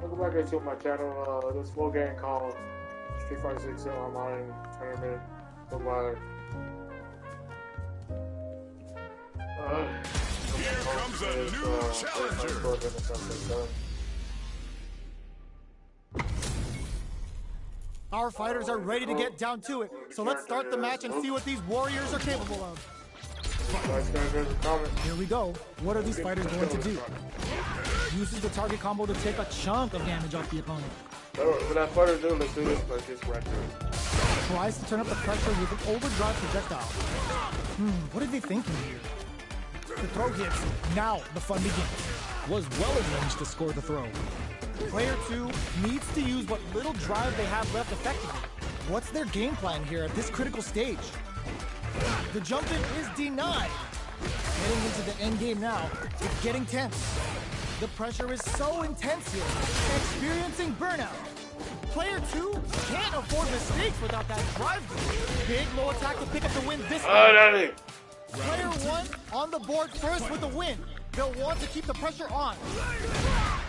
Welcome back into my channel. This full game called Street Fighter 6 Online Tournament. Here comes a new challenger. Our fighters are ready to get down to it, so let's start the match and see what these warriors are capable of. Here we go. What are these fighters going to do? Uses the target combo to take a chunk of damage off the opponent. What that fighter do? Let's do this like this right there. Tries to turn up the pressure with an overdrive projectile. What are they thinking here? The throw hits. Now the fun begins. Was well arranged to score the throw. Player 2 needs to use what little drive they have left effectively. What's their game plan here at this critical stage? The jump in is denied. Getting into the end game now, it's getting tense. The pressure is so intense here, experiencing burnout. Player 2 can't afford mistakes without that drive. Big low attack to pick up the win this time. Player 1 on the board first with the win. They'll want to keep the pressure on.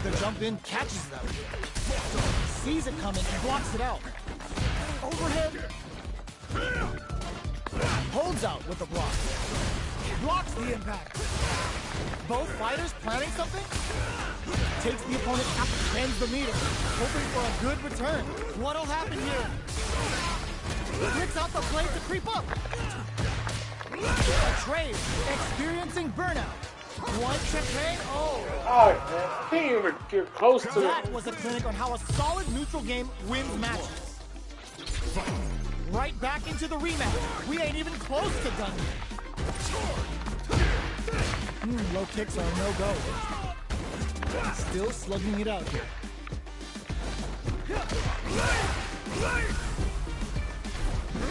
The jump in catches them. Sees it coming and blocks it out. Overhead. Holds out with the block. Blocks the impact. Both fighters planning something? Takes the opponent out, bends the meter, hoping for a good return. What'll happen here? Flicks out the blade to creep up. A trade, experiencing burnout. One checkmate. Oh, man. Can't even get close to that was a clinic on how a solid neutral game wins matches. Right back into the rematch. We ain't even close to done yet. Low kicks are no go. Still slugging it out here.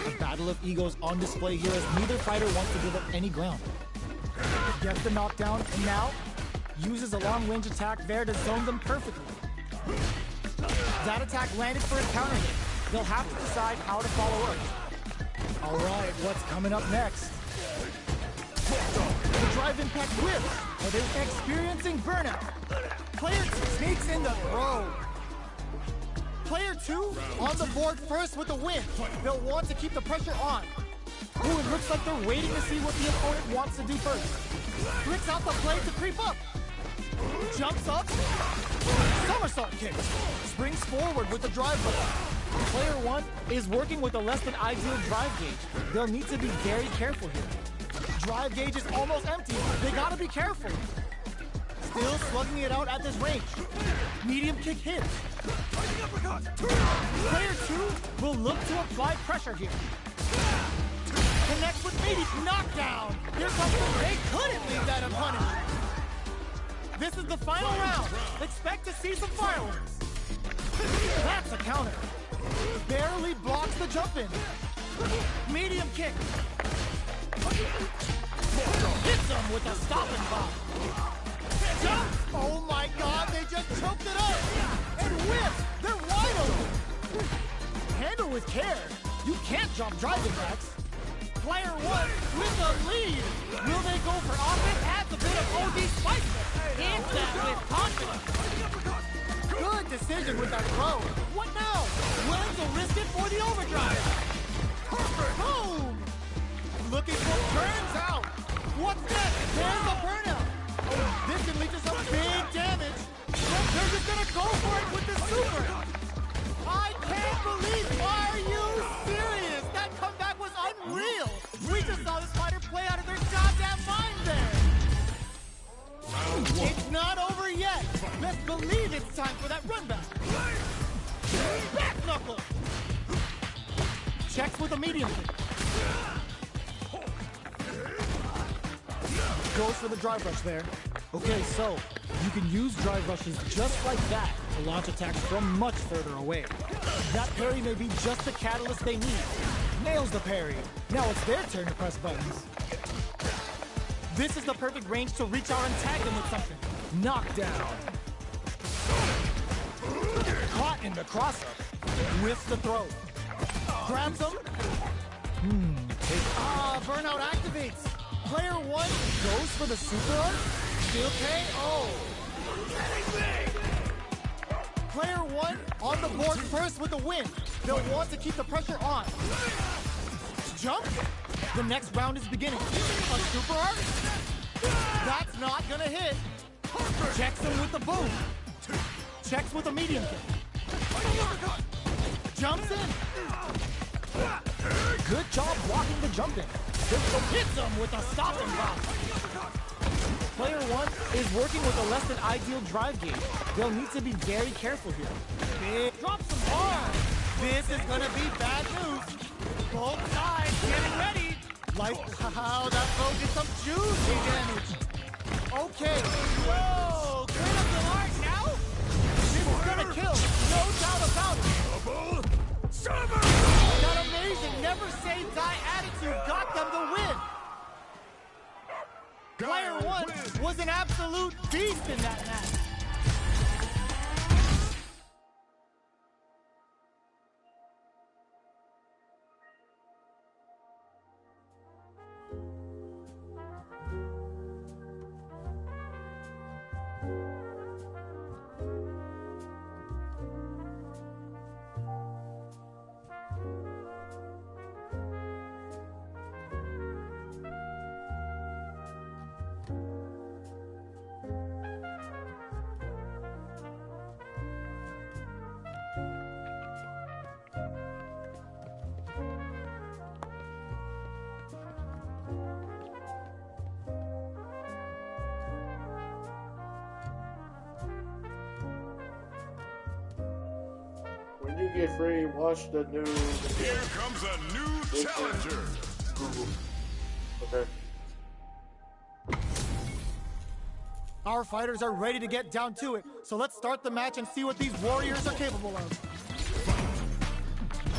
A battle of egos on display here as neither fighter wants to give up any ground. Gets the knockdown and now uses a long-range attack there to zone them perfectly. That attack landed for his counter hit. They'll have to decide how to follow up. All right, what's coming up next? The drive impact whips, but they're experiencing burnout. Player 2 sneaks in the throw. Player 2 on the board first with the win. They'll want to keep the pressure on. Ooh, it looks like they're waiting to see what the opponent wants to do first. Flicks out the blade to creep up. Jumps up. Somersault kick. Springs forward with the drive button. Player 1 is working with a less than ideal drive gauge. They'll need to be very careful here. Drive gauge is almost empty. They gotta be careful. Still slugging it out at this range. Medium kick hits. Player 2 will look to apply pressure here. Connects with maybe knockdown. Here comes the... They couldn't leave that unpunished. This is the final round. Expect to see some fireworks. That's a counter. Barely blocks the jump in. Medium kick. Hits him with a stopping block. Jump! Oh my god, they just choked it up! And whips! They're wide open! Handle with care. You can't drop driving backs. Player 1 with the lead. Will they go for offense? Adds a bit of OD spice. Hits that with confidence. Good decision with that throw. What now? Willing to risk it for the overdrive. Boom! Looking for turns out. What's next? There's a burnout. Oh, this can lead to some big damage. They're just gonna go for it with the super. I can't believe. Are you serious? That comeback was unreal. We just saw this fighter play out of their goddamn mind there. It's not over yet. Let's believe it's time for that run back. Back knuckle. Checks with a medium kick. Goes for the drive rush there. Okay, so you can use drive rushes just like that to launch attacks from much further away. That parry may be just the catalyst they need. Nails the parry. Now it's their turn to press buttons. This is the perfect range to reach out and tag them with something. Knockdown. Caught in the cross-up. Whiffs the throw. Grabs him. Burnout activates. Player 1 goes for the super art. Still KO. the board first with the win. They'll want to keep the pressure on. Jump. The next round is beginning. A super arc. That's not gonna hit. Checks him with the boom. Checks with a medium kick. Jumps in. Good job blocking the jump in. Hits him with a stopping block. Player 1 is working with a less than ideal drive gauge. They'll need to be very careful here. Big drop some hard. This is gonna be bad news. Both sides getting ready. Like how that throw gets some juicy damage. Okay. Whoa! Clean up the mark now. This is gonna kill. No doubt about it. That amazing never say die attitude got them the win. Player 1 was an absolute beast in that match. When you get free, watch the new. Here comes a new challenger. Google. Okay. Our fighters are ready to get down to it, so let's start the match and see what these warriors are capable of.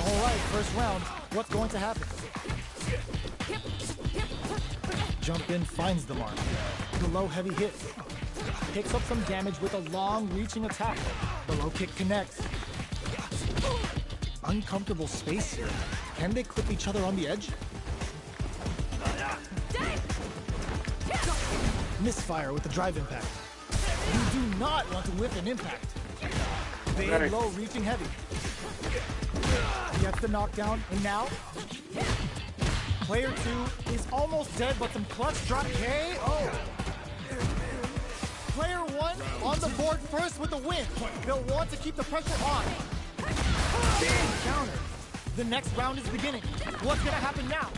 All right, first round. What's going to happen? Jump in finds the mark. The low heavy hit. Picks up some damage with a long reaching attack. The low kick connects. Uncomfortable space here. Can they clip each other on the edge? Misfire with the drive impact. You do not want to whiff an impact. Big low reaching heavy. Gets the knockdown, and now player 2 is almost dead, but some clutch drop KO. Player 1 on the board first with the win. They'll want to keep the pressure on. Big counter. The next round is beginning. What's gonna happen now?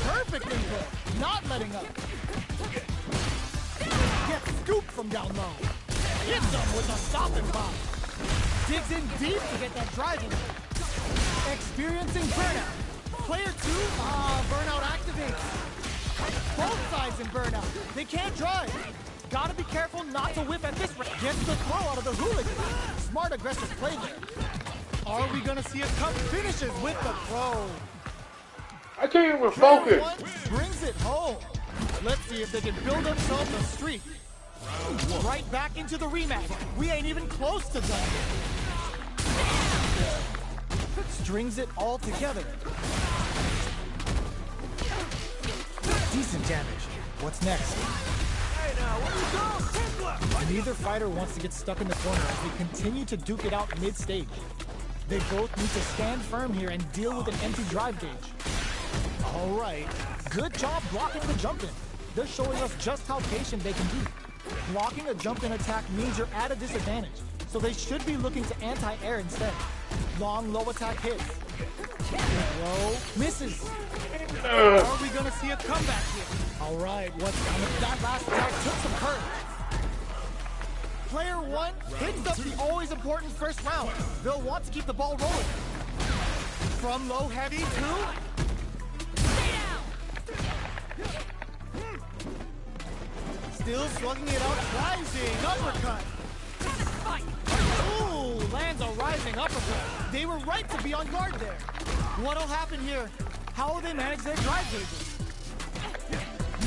Perfect input. Not letting up. Gets scooped from down low. Hits them with a stopping block. Digs in deep to get that drive in. Experiencing burnout. Player 2, burnout activates. Both sides in burnout. They can't drive. Gotta be careful not to whip at this rate. Gets the throw out of the hooligan. Smart aggressive play there. Are we gonna see a cup finishes with the throw? I can't even focus. Brings it home. Let's see if they can build themselves a streak. Right back into the rematch. We ain't even close to done. Strings it all together. Decent damage. What's next? Neither fighter wants to get stuck in the corner as they continue to duke it out mid-stage. They both need to stand firm here and deal with an empty drive gauge. All right, good job blocking the jump-in. They're showing us just how patient they can be. Blocking a jump-in attack means you're at a disadvantage, so they should be looking to anti-air instead. Long, low attack hits. Low, misses. Are we gonna see a comeback here? All right, what's that last attack took some courage. Player 1 picks up the always important first round. They'll want to keep the ball rolling. From low heavy to... Still slugging it out, rising uppercut. Ooh, lands a rising uppercut. They were right to be on guard there. What'll happen here? How will they manage their drive gauges?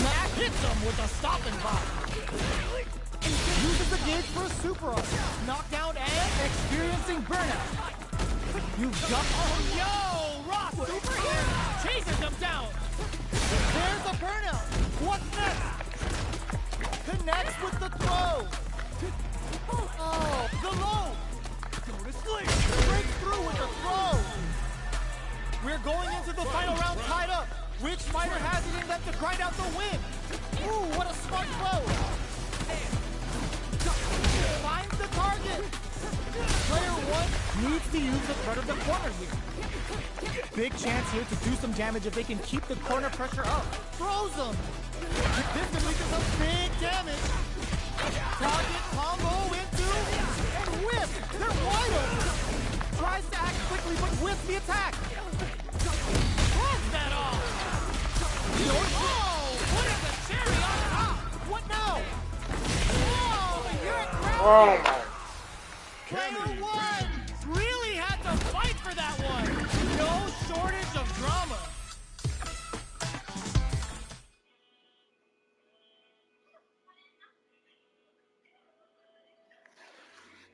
Mac hits them with a stopping block. Uses the gauge for a super arc. Knockdown and experiencing burnout. You've got... Oh, yo! Ross, super here! Chases them down. There's a burnout. What's next? Connects with the throw. Oh, the low. Go to sleep. We're going into the final round tied up. Which fighter has it in them to grind out the win? Ooh, what a smart throw. Finds the target. Player one needs to use the front of the corner here. Big chance here to do some damage if they can keep the corner pressure up. Throws them. This could lead to some big damage. Target combo into and whip. They're wide open. Tries to act quickly but whips the attack. Throws that off. Whoa! What is the cherry on top? What now? Whoa! You're at ground. Oh my. Player one really had to fight for that one. No shortage of drama.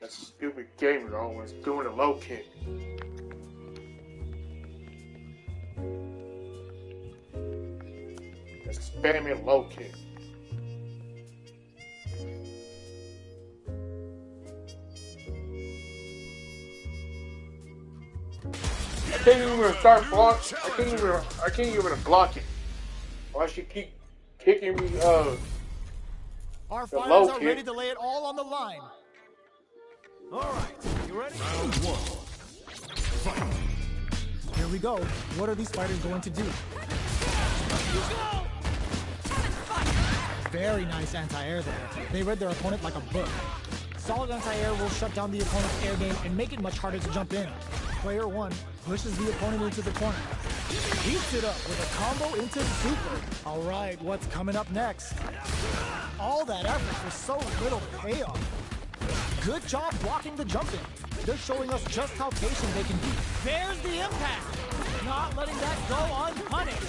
That stupid gamer always doing a low kick. That's spamming low kick. I can't even start block. I can't even block it. Why she keep kicking me? Our The fighters low are kick. ready to lay it all on the line. All right, you ready? Round one. Fight. Here we go. What are these fighters going to do? Very nice anti-air there. They read their opponent like a book. Solid anti-air will shut down the opponent's air game and make it much harder to jump in. Player one pushes the opponent into the corner. Beats it up with a combo into super. All right, what's coming up next? All that effort for so little payoff. Good job blocking the jump in. They're showing us just how patient they can be. There's the impact. Not letting that go unpunished.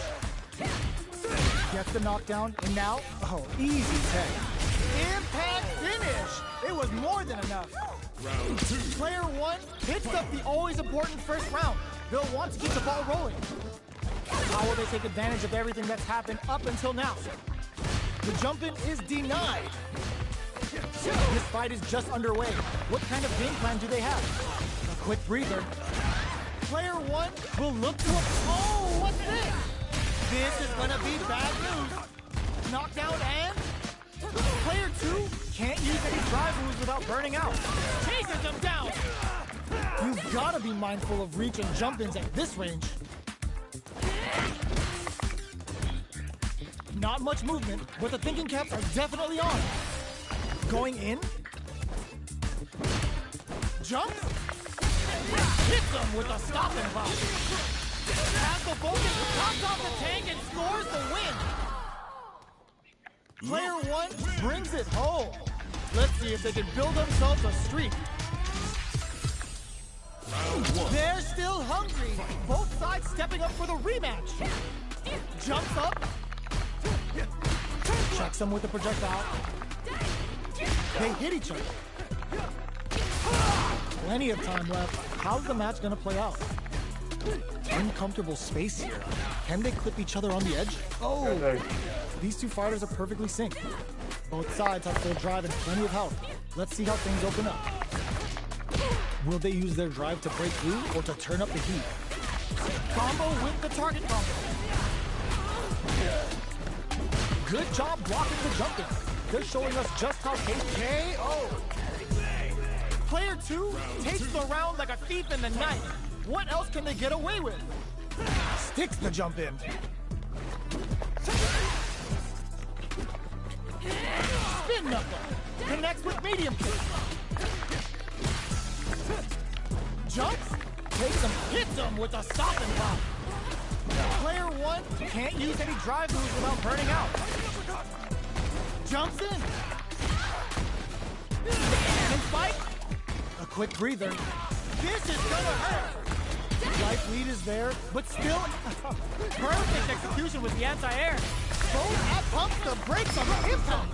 Gets the knockdown, and now, oh, easy tag. Impact finish. It was more than enough. Round two. Player one picks up the always important first round. They'll want to keep the ball rolling. How will they take advantage of everything that's happened up until now? The jump-in is denied. This fight is just underway. What kind of game plan do they have? A quick breather. Player one will look to a... Oh, what's this? This is gonna be bad news. Knockdown and... Player two can't use any drive moves without burning out. Chases him down. You've gotta be mindful of reach and jump-ins at this range. Not much movement, but the thinking caps are definitely on. Going in. Jumps. Hits him with a stopping block. Has the focus, pops off the tank, and scores the win. Player one brings it home. Let's see if they can build themselves a streak. They're still hungry. Both sides stepping up for the rematch. Jumps up. Checks him with the projectile. They hit each other. Plenty of time left. How's the match gonna play out? Uncomfortable space here. Can they clip each other on the edge? Oh! These two fighters are perfectly synced. Both sides have full drive and plenty of health. Let's see how things open up. Will they use their drive to break through or to turn up the heat? Combo with the target combo. Good job blocking the jump in. They're showing us just how patient. KO. Player two takes the round like a thief in the night. What else can they get away with? Sticks the jump in. Spin knuckle. Connects with medium kick. Jumps. Takes him, hits him with a stopping block. Player one can't use any drive moves without burning out. Jumps in. And spike. A quick breather. This is gonna hurt. Life lead is there, but still perfect execution with the anti-air. Both at pumps to break some impact.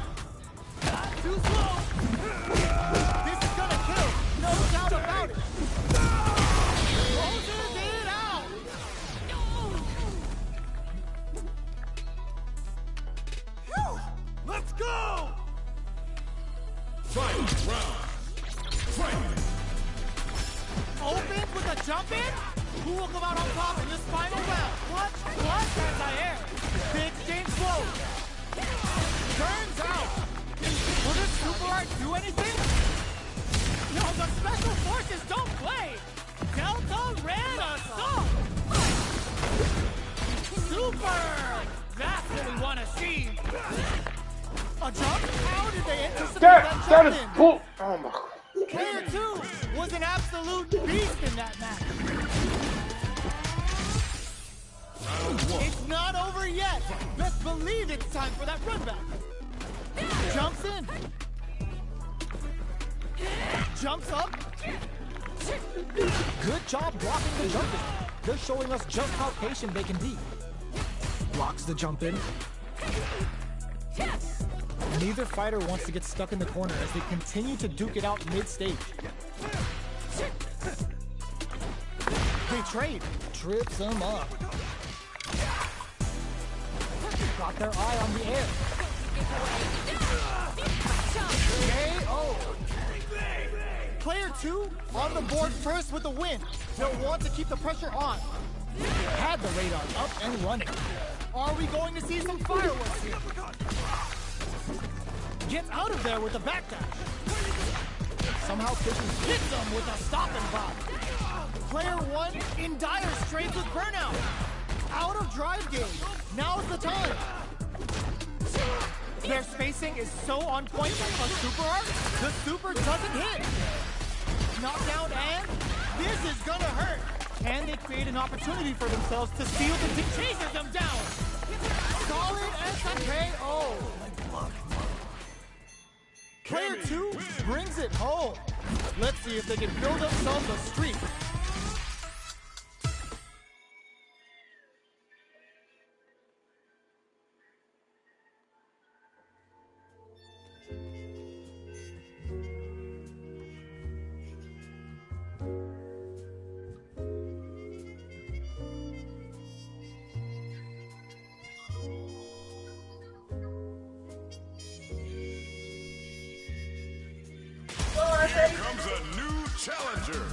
Too slow. This is gonna kill. No doubt about it. Closes it out. Let's go. Fight round. Fight. Open with a jump in. Who will come out on top in this final round? What? Anti-air. The exchange flows. Turns out. Will this super art do anything? No, the special forces don't play. Delta ran assault. Super. That's what we want to see. A jump? How did they anticipate that That is jump in? bull. Oh my God. Player 2 was an absolute beast in that match. It's not over yet. Best believe it's time for that run back. Jumps in. Jumps up. Good job blocking the jump in. They're showing us just how patient they can be. Blocks the jump in. Neither fighter wants to get stuck in the corner as they continue to duke it out mid-stage. They trade. Trips them up. Got their eye on the air. KO. Player 2 on the board first with the win. They'll want to keep the pressure on. Had the radar up and running. Are we going to see some fireworks here? Gets out of there with a backdash. Somehow pushes Hits them with a stop and pop. Player 1 in dire straits with burnout. Out of drive gauge. Now's the time. Their spacing is so on point on super art, the super doesn't hit. Knockdown and this is gonna hurt. And they create an opportunity for themselves to steal the chases them down. Solid as a KO. Player 2 brings it home. Let's see if they can build themselves a streak. Here comes a new challenger.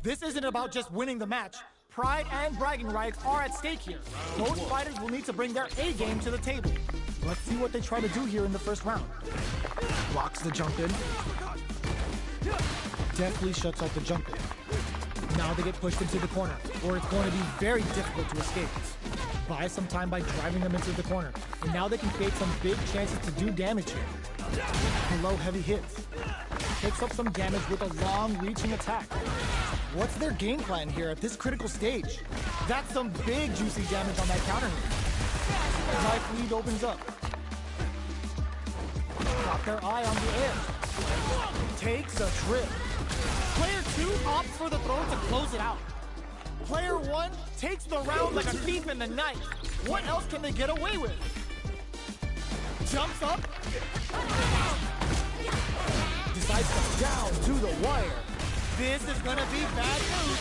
This isn't about just winning the match. Pride and bragging rights are at stake here. Both fighters will need to bring their A game to the table. Let's see what they try to do here in the first round. Blocks the jump in. Definitely shuts out the jump in. Now they get pushed into the corner, or it's going to be very difficult to escape. Buy some time by driving them into the corner, and now they can create some big chances to do damage here. Below heavy hits. Picks up some damage with a long-reaching attack. What's their game plan here at this critical stage? That's some big juicy damage on that counter hit. Life lead opens up. Got their eye on the air. Takes a trip. Player 2 opts for the throw to close it out. Player 1 takes the round like a thief in the night. What else can they get away with? Jumps up. Decides to down to the wire. This is gonna be bad news.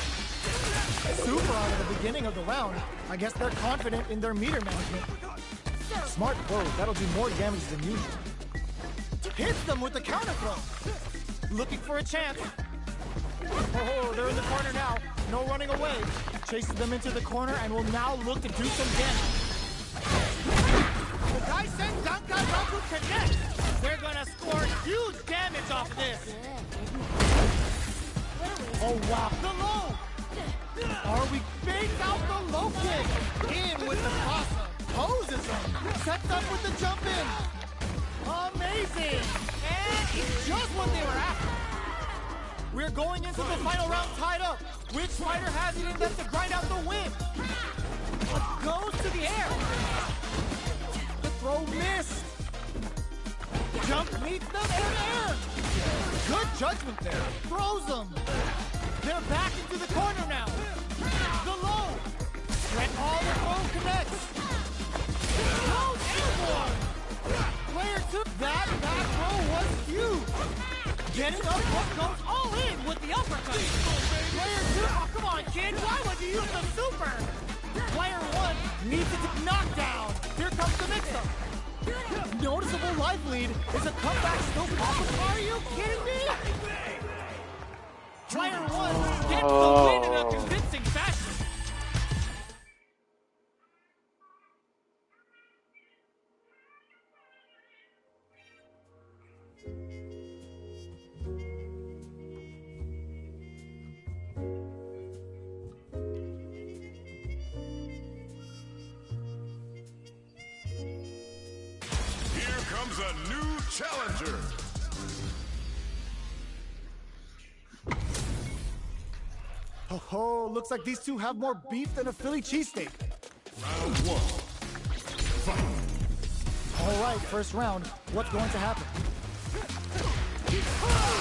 Super out at the beginning of the round. I guess they're confident in their meter management. Smart throw, that'll do more damage than usual. Hits them with the counter throw. Looking for a chance. Oh, they're in the corner now. No running away. Chases them into the corner and will now look to do some damage. The Daisen Dankazoku connects. They're gonna score huge damage off of this. Oh wow, the low. Are we faked out the low kick? In with the toss-up. Poses him. Sets up with the jump in. Amazing. And it's just what they were after. We're going into the final round tied up. Which fighter has it in them to grind out the win? Goes to the air. The throw missed. Jump meets them in air. Good judgment there. Throws them. They're back into the corner now. The low. When all the throw connects. Goes airborne. Player took that back throw was huge. Getting up, what goes all in with the uppercut. Player 2, oh come on kid, why would you use the super? Player 1 needs to knock down. Here comes the mix-up. Noticeable life lead. Is a comeback still possible? Are you kidding me? Player 1 gets the win in a convincing fashion. Comes a new challenger. Oh, looks like these two have more beef than a Philly cheesesteak. Round 1. Fight. All right, first round. What's going to happen?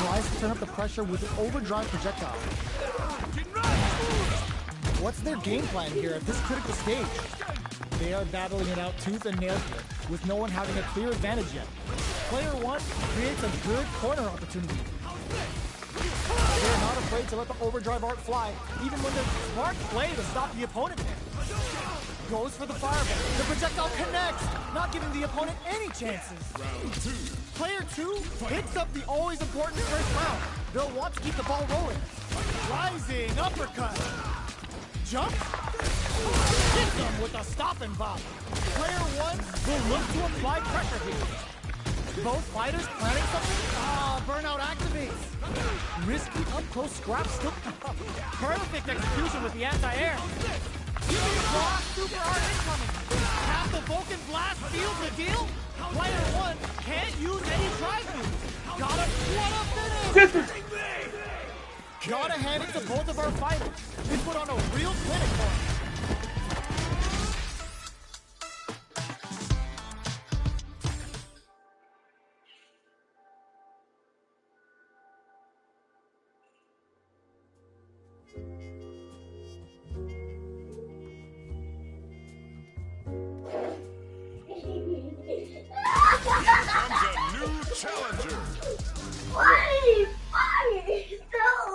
Tries to turn up the pressure with an overdrive projectile. What's their game plan here at this critical stage? They are battling it out tooth and nail here, with no one having a clear advantage yet. Player 1 creates a good corner opportunity. They're not afraid to let the overdrive arc fly, even when there's a smart play to stop the opponent there. Goes for the fireball. The projectile connects, not giving the opponent any chances. Round 2. Player 2 picks up the always important first round. They'll want to keep the ball rolling. Rising uppercut. Jump. Hits them with a stop and bop. Player 1 will look to apply pressure here. Both fighters planning something? Burnout activates. Risky up-close scrap still. Perfect execution with the anti-air. Block super hard incoming. Half the Vulcan blast seals the deal. Player 1 can't use any drive moves. Gotta what a finish! Gotta hand it to both of our fighters. They put on a real clinic for us.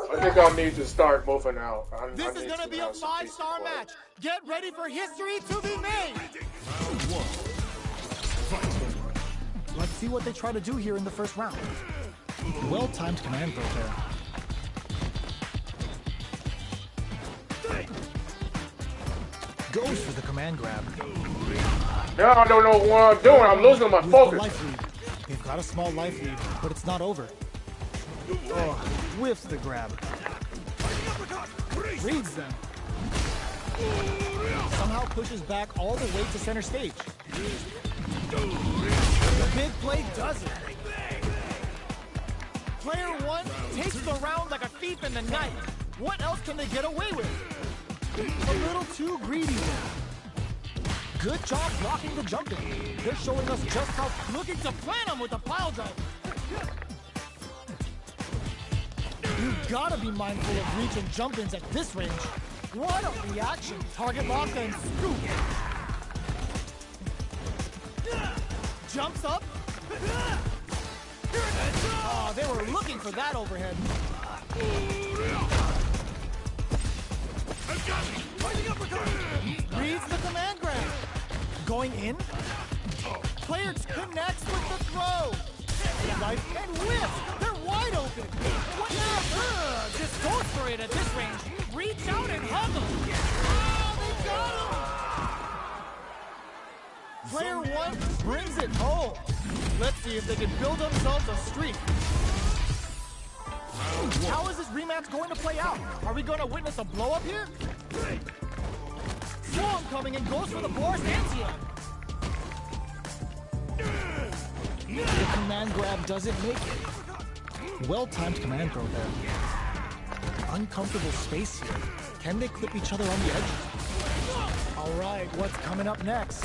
I think I'll need to start moving out. This is going to be a 5-star match. Get ready for history to be made. Round 1. Fight. Let's see what they try to do here in the first round. Well-timed command throw there. Goes for the command grab. Now I don't know what I'm doing. I'm losing my focus. They've got a small life lead, but it's not over. Oh, whiffs the grab. Reads them. Somehow pushes back all the way to center stage. The big play does it. Player 1 takes the round like a thief in the night. What else can they get away with? A little too greedy there. Good job blocking the jumping. They're showing us just how looking to plant them with a pile driver. You've got to be mindful of reach and jump-ins at this range. What a reaction. Target lock and scoop. Jumps up. Oh, they were looking for that overhead. Reads the command grab. Going in. Player connects with the throw. Life and whip. They're wide open. What now? Just goes for it at this range. Reach out and hug them. Oh, they got him. Player 1 brings it home. Let's see if they can build themselves a streak. How is this rematch going to play out? Are we going to witness a blow-up here? Swarm coming and goes for the Boris Ancien. The command grab doesn't make it. Well-timed command throw there. Uncomfortable space here. Can they clip each other on the edge? All right, what's coming up next?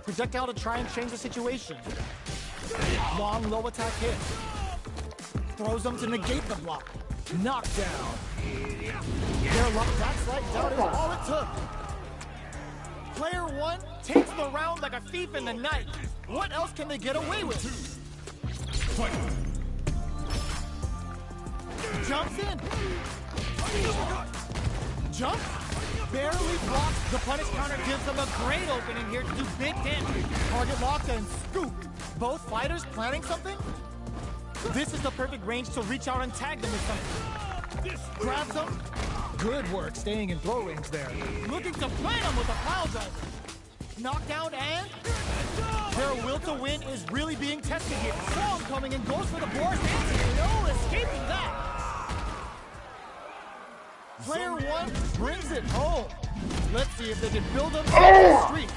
Projectile to try and change the situation. Long low attack hit. Throws them to negate the block. Knockdown. Their luck that slight down is all it took. Player 1 takes the round like a thief in the night. What else can they get away with? Fight. Jumps in. Jump. barely blocks. The punish counter gives them a great opening here to do big damage. Target locked and scoop. Both fighters planning something? This is the perfect range to reach out and tag them with something. Grabs them. Good work staying in throw range there. Looking to plant them with a pile driver. Knockdown and their will to win is really being tested here. Strong coming and goes for the Boris answer. No escaping that. Player one brings it home. Let's see if they can build up a streak.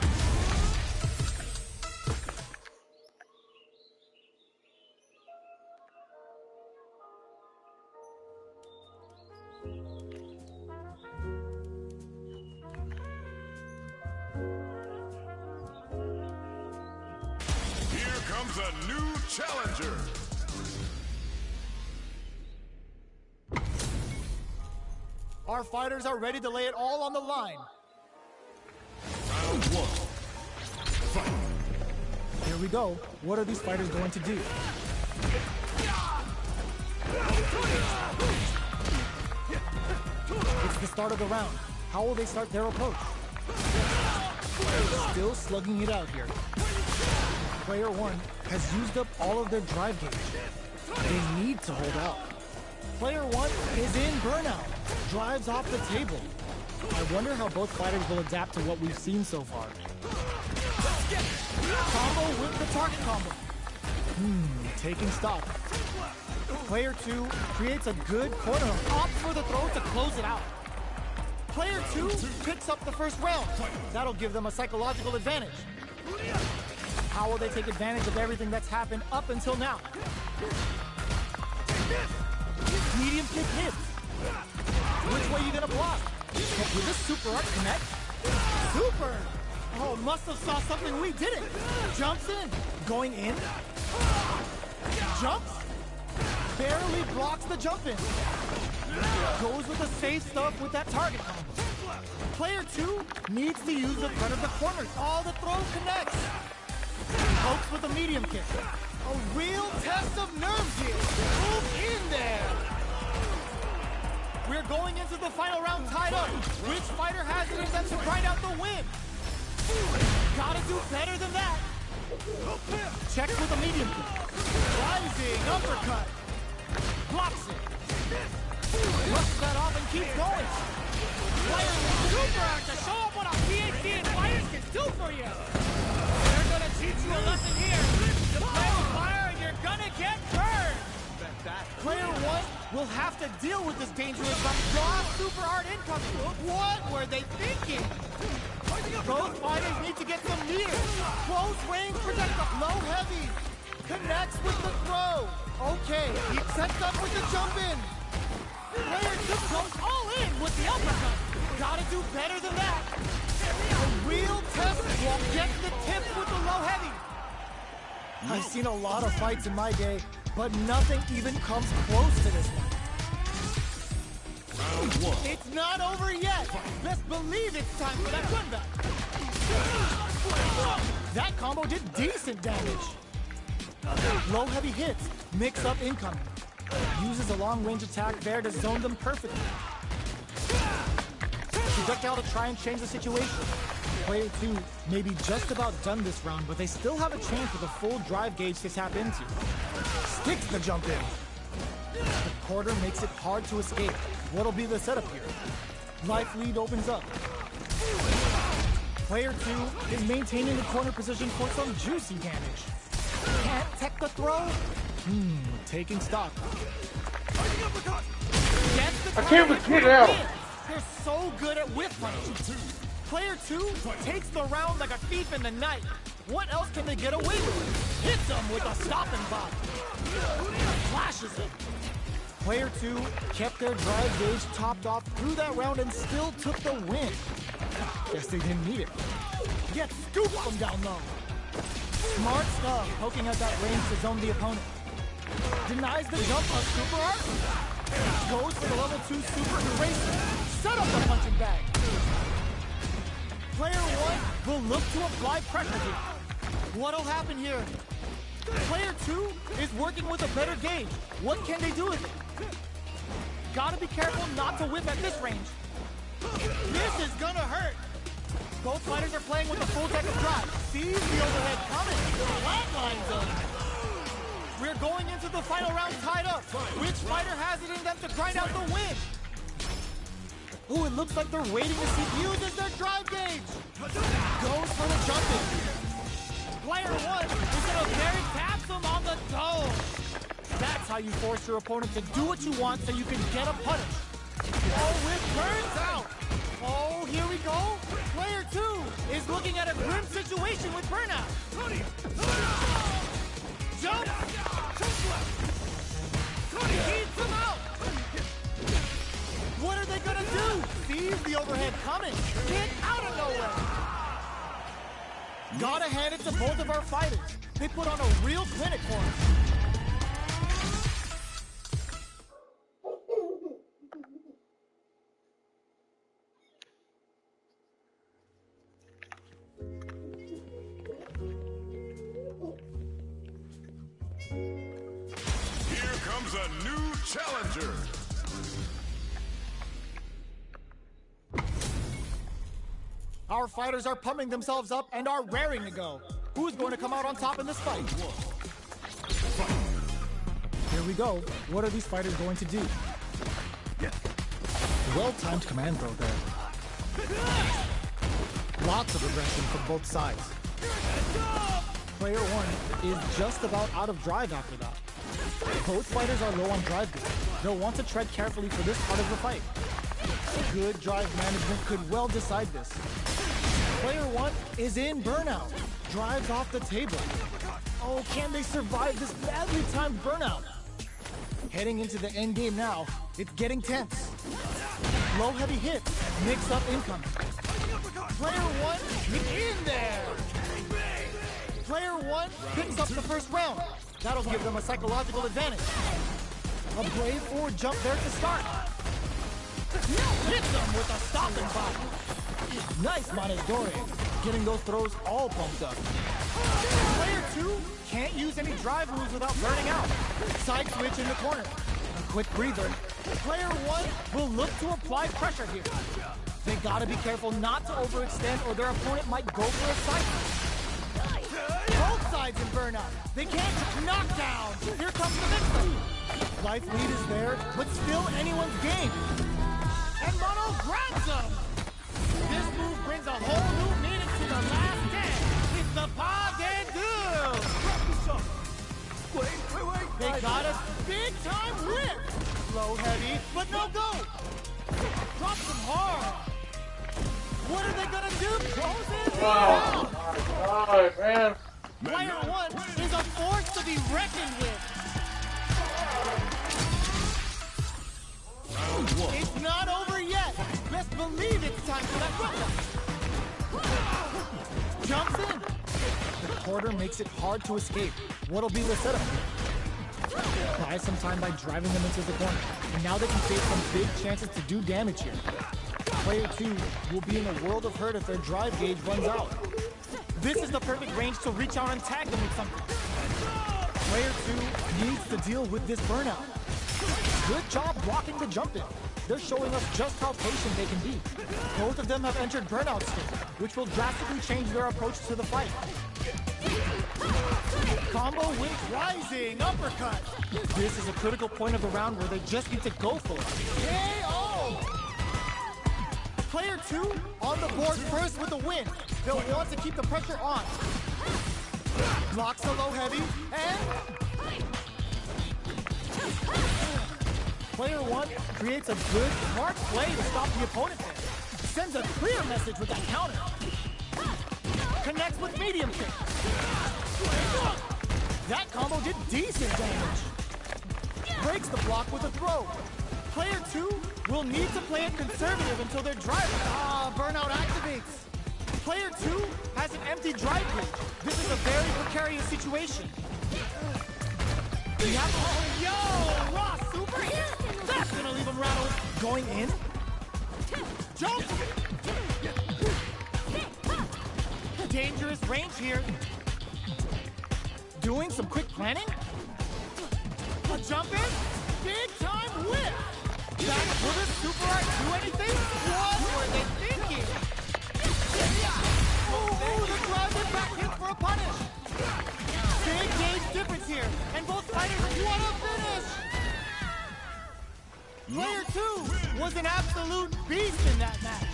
Here comes a new challenger. Our fighters are ready to lay it all on the line. Round one. Fight. Here we go. What are these fighters going to do? It's the start of the round. How will they start their approach? Still slugging it out here. Player one has used up all of their drive gauge. They need to hold out. Player one is in burnout. Drives off the table. I wonder how both fighters will adapt to what we've seen so far. Combo with the target combo. Taking stock. Player two creates a good corner. Opts for the throw to close it out. Player two picks up the first round. That'll give them a psychological advantage. How will they take advantage of everything that's happened up until now? Medium kick hits. Which way are you gonna block? Will this super art connect? Super! Oh, must have saw something we didn't. Jumps in. Going in. Jumps. Barely blocks the jump in. Goes with the safe stuff with that target combo. Player two needs to use the front of the corners. All the throw connects. Pokes with a medium kick. A real test of nerves here. Move in there. We're going into the final round tied up. Which fighter has it in them to grind out the win? Gotta do better than that. Check with a medium kick. Rising uppercut. Blocks it. Looks that off and keeps going. Player super art to show up what a PhD and fighters can do for you. They're gonna teach you a lesson here. You play with fire and you're gonna get burned. Player one will have to deal with this dangerous raw super art incoming. What were they thinking? Both fighters need to get some meters. Close range projectile. Low heavy. Connects with the throw. Okay, he sets up with the jump in. Player two goes all in with the uppercut. Gotta do better than that. A real test will get the tip with the low heavy. I've seen a lot of fights in my day, but nothing even comes close to this one. Round one. It's not over yet. Best believe it's time for that comeback. That combo did decent damage. Low heavy hits, mix up incoming. Uses a long range attack there to zone them perfectly. Projectile to try and change the situation. Player two may be just about done this round, but they still have a chance with a full drive gauge to tap into. Sticks the jump in. The quarter makes it hard to escape. What'll be the setup here? Life lead opens up. Player two is maintaining the corner position for some juicy damage. Can't tech the throw? Taking stock. I can't even get it out. They're so good at whiff punch. Player two takes the round like a thief in the night. What else can they get away with? Hits them with a stopping block. Flashes him. Player two kept their drive gauge topped off through that round and still took the win. Guess they didn't need it. Yet scoop them down low. Smart stuff, poking at that range to zone the opponent. Denies the jump on super art. Goes for the level 2 super eraser. Set up the punching bag. Player one will look to apply pressure here. What'll happen here? Player two is working with a better gauge. What can they do with it? Gotta be careful not to whip at this range. This is gonna hurt. Both fighters are playing with the full deck of drive. Sees the overhead coming. Flatline zone. We're going into the final round tied up. Which fighter has it in them to grind out the win? Oh, it looks like they're waiting to see if uses their drive gauge. Goes for the jumping. Player one is gonna very taps him on the dome. That's how you force your opponent to do what you want so you can get a punish. Oh, it turns out. Oh, here we go. Player two is looking at a grim situation with burnout. Jump. Keeps him out. What are they gonna do? Sees the overhead coming. Get out of nowhere. Gotta hand it to both of our fighters. They put on a real clinic for us. Here comes a new challenger. Our fighters are pumping themselves up and are raring to go. Who's going to come out on top in this fight? Here we go. What are these fighters going to do? Well-timed command throw there. Lots of aggression from both sides. Player one is just about out of drive after that. Both fighters are low on drive gear. They'll want to tread carefully for this part of the fight. Good drive management could well decide this. Player one is in burnout. Drives off the table. Oh, can they survive this badly timed burnout? Heading into the end game now, it's getting tense. Low heavy hit, mix up incoming. Player one in there. Player one picks up the first round. That'll give them a psychological advantage. A brave forward jump there to start. Hits them with a stopping block. Nice Manedore, getting those throws all pumped up. Player two can't use any drive moves without burning out. Side switch in the corner. A quick breather. Player one will look to apply pressure here. They gotta be careful not to overextend or their opponent might go for a side switch. Both sides in burnout. They can't knock down. Here comes the victory. Life lead is there, but still anyone's game. And Mono grabs him. This move brings a whole new meaning to the last dance. It's the pas de deux. Wait. They got a big time whip. Low heavy, but no go. Drops him hard. What are they gonna do? Closes it out. Oh, man. Player one is a force to be reckoned with. It's not over yet. Best believe it's time for that rough. Jumps in. The quarter makes it hard to escape. What'll be the setup? Buy some time by driving them into the corner. And now they can create some big chances to do damage here. Player two will be in a world of hurt if their drive gauge runs out. This is the perfect range to reach out and tag them with something. Player two needs to deal with this burnout. Good job blocking the jump in. They're showing us just how patient they can be. Both of them have entered burnout state, which will drastically change their approach to the fight. Combo with rising uppercut. This is a critical point of the round where they just need to go for it. KO! Player two on the board first with the win. They'll want to keep the pressure on. Blocks the low heavy and... Player one creates a good, smart play to stop the opponent there. Sends a clear message with that counter. Connects with medium kick. That combo did decent damage. Breaks the block with a throw. Player two will need to play it conservative until their drive. Burnout activates. Player two has an empty drive gauge. This is a very precarious situation. Yo, Ross super here. That's gonna leave him rattled. Going in. Jump. Dangerous range here. Doing some quick planning. A jump in. Big time whip. back. Will this Super Art do anything? What were they thinking? Oh, the crowd is back in for a punish. Big gauge difference here, and both fighters want to finish. Player 2 was an absolute beast in that match.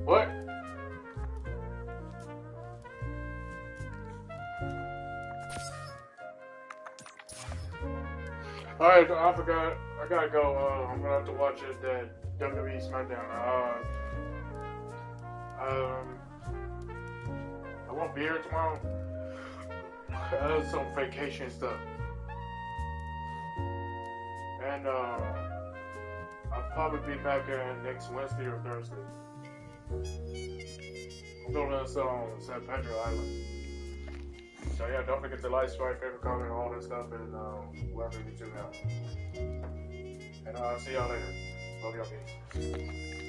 What? Alright, I forgot. I gotta go. I'm gonna have to watch it. That WWE SmackDown. I won't be here tomorrow. I have some vacation stuff, and I'll probably be back next Wednesday or Thursday. I'm going to San Pedro Island. So yeah, don't forget to like, subscribe, favorite, comment, all that stuff, and wherever you tune out. And I'll see y'all later. Love y'all, peace.